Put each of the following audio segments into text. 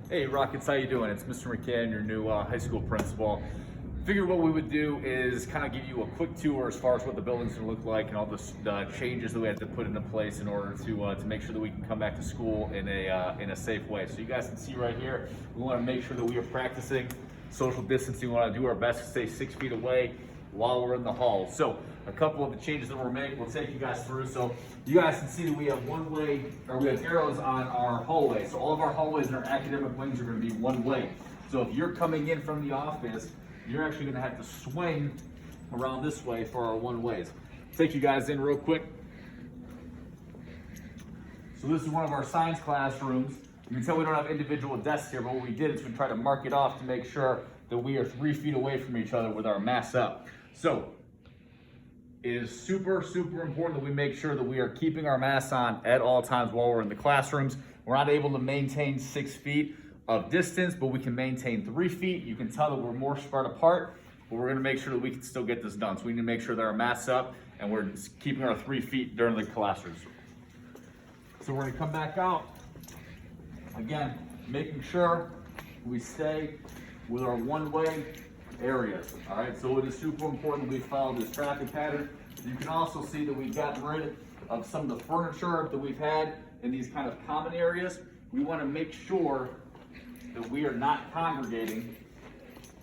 Hey Rockets, how you doing? It's Mr. McCann, your new high school principal. Figured what we would do is kind of give you a quick tour as far as what the building's gonna look like and all the changes that we have to put into place in order to make sure that we can come back to school in a safe way. So you guys can see right here, we want to make sure that we are practicing social distancing. We want to do our best to stay 6 feet away while we're in the hall. So a couple of the changes that we're making, we'll take you guys through. So you guys can see that we have we have arrows on our hallway. So all of our hallways and our academic wings are going to be one way. So if you're coming in from the office, you're actually going to have to swing around this way for our one ways. Take you guys in real quick. So this is one of our science classrooms. You can tell we don't have individual desks here, but what we did is we tried to mark it off to make sure that we are 3 feet away from each other with our masks up. So it is super, super important that we make sure that we are keeping our masks on at all times while we're in the classrooms. We're not able to maintain 6 feet of distance, but we can maintain 3 feet. You can tell that we're more spread apart, but we're gonna make sure that we can still get this done. So we need to make sure that our masks up and we're keeping our 3 feet during the classrooms. So we're gonna come back out. Again, making sure we stay with our one-way areas. All right, so it is super important that we follow this traffic pattern. You can also see that we've gotten rid of some of the furniture that we've had in these kind of common areas. We want to make sure that we are not congregating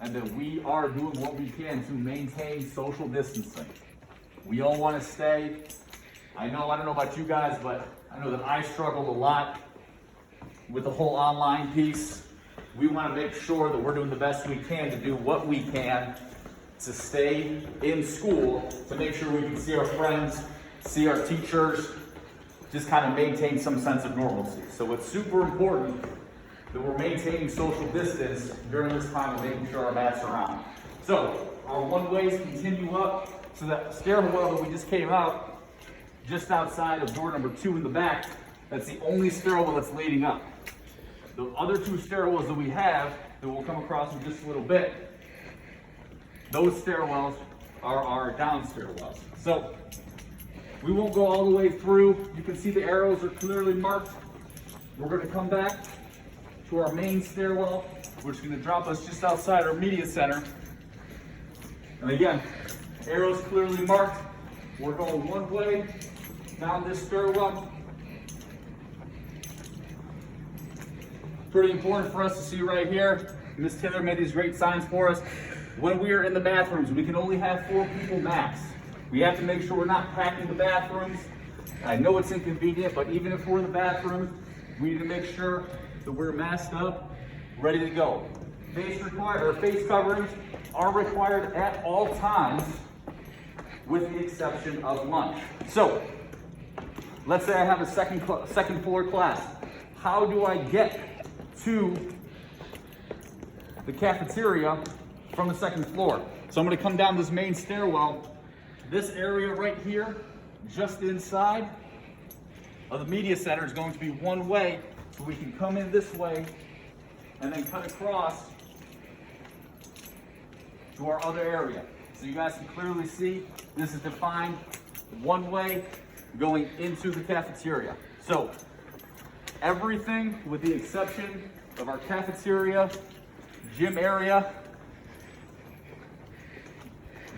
and that we are doing what we can to maintain social distancing. We all want to stay. I don't know about you guys, but I know that I struggled a lot with the whole online piece. We want to make sure that we're doing the best we can to do what we can to stay in school, to make sure we can see our friends, see our teachers, just kind of maintain some sense of normalcy. So it's super important that we're maintaining social distance during this time and making sure our masks are on. So our one ways continue up. So that stairwell that we just came out, just outside of door number 2 in the back, that's the only stairwell that's leading up. The other 2 stairwells that we have, that we'll come across in just a little bit, those stairwells are our down stairwells. So we won't go all the way through. You can see the arrows are clearly marked. We're going to come back to our main stairwell, which is going to drop us just outside our media center. And again, arrows clearly marked. We're going one way down this stairwell. Pretty important for us to see right here. Ms. Taylor made these great signs for us. When we are in the bathrooms, we can only have 4 people max. We have to make sure we're not packing the bathrooms. I know it's inconvenient, but even if we're in the bathrooms, we need to make sure that we're masked up, ready to go. Face coverings are required at all times, with the exception of lunch. So, let's say I have a second floor class. How do I get to the cafeteria from the 2nd floor? So I'm going to come down this main stairwell. This area right here, just inside of the media center, is going to be one way, so we can come in this way and then cut across to our other area. So you guys can clearly see this is defined one way going into the cafeteria. So everything with the exception of our cafeteria, gym area,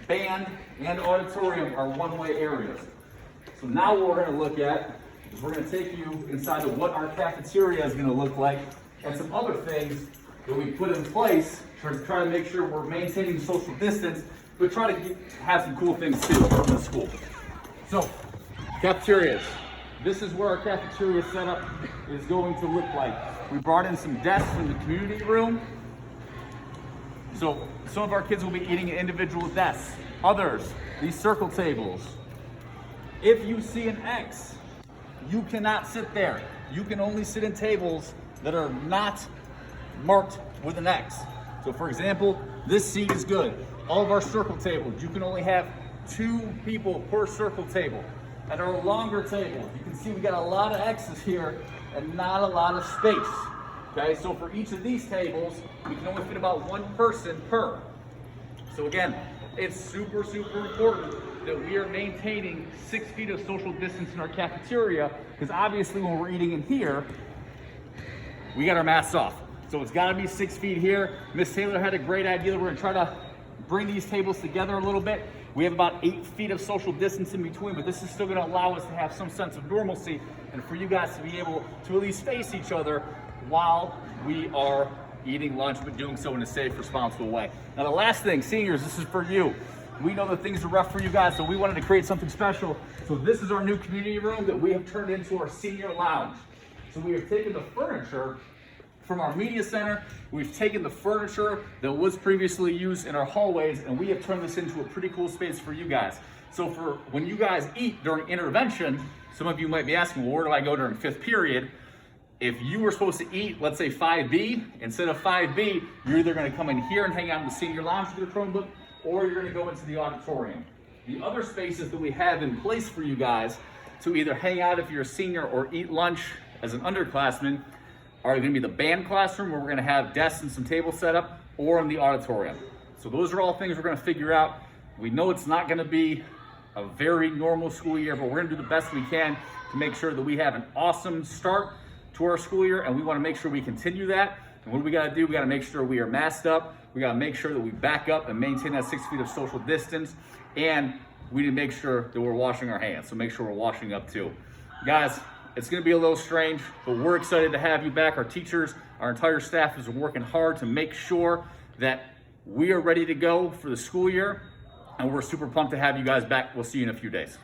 band, and auditorium are one-way areas. So now what we're going to look at is we're going to take you inside of what our cafeteria is going to look like and some other things that we put in place to try to make sure we're maintaining social distance, but try to have some cool things too in the school. So, cafeterias. This is where our cafeteria setup is going to look like. We brought in some desks from the community room. So some of our kids will be eating at individual desks. Others, these circle tables. If you see an X, you cannot sit there. You can only sit in tables that are not marked with an X. So for example, this seat is good. All of our circle tables, you can only have 2 people per circle table. At our longer table, you can see we got a lot of X's here and not a lot of space. Okay, so for each of these tables, we can only fit about 1 person per. So again, it's super, super important that we are maintaining 6 feet of social distance in our cafeteria, because obviously when we're eating in here, we got our masks off. So it's gotta be 6 feet here. Miss Taylor had a great idea. We're gonna try to bring these tables together a little bit. We have about 8 feet of social distance in between, but this is still gonna allow us to have some sense of normalcy and for you guys to be able to at least face each other while we are eating lunch, but doing so in a safe, responsible way. Now the last thing, seniors, this is for you. We know that things are rough for you guys, so we wanted to create something special. So this is our new community room that we have turned into our senior lounge. So we have taken the furniture from our media center, we've taken the furniture that was previously used in our hallways, and we have turned this into a pretty cool space for you guys. So for when you guys eat during intervention, some of you might be asking, well, where do I go during 5th period? If you were supposed to eat, let's say 5B, instead of 5B, you're either gonna come in here and hang out in the senior lounge with your Chromebook, or you're gonna go into the auditorium. The other spaces that we have in place for you guys to either hang out if you're a senior or eat lunch as an underclassman are gonna be the band classroom, where we're gonna have desks and some tables set up, or in the auditorium. So those are all things we're gonna figure out. We know it's not gonna be a very normal school year, but we're gonna do the best we can to make sure that we have an awesome start to our school year, and we wanna make sure we continue that. And what do we gotta do? We gotta make sure we are masked up. We gotta make sure that we back up and maintain that 6 feet of social distance. And we need to make sure that we're washing our hands. So make sure we're washing up too. Guys, it's gonna be a little strange, but we're excited to have you back. Our teachers, our entire staff is working hard to make sure that we are ready to go for the school year. And we're super pumped to have you guys back. We'll see you in a few days.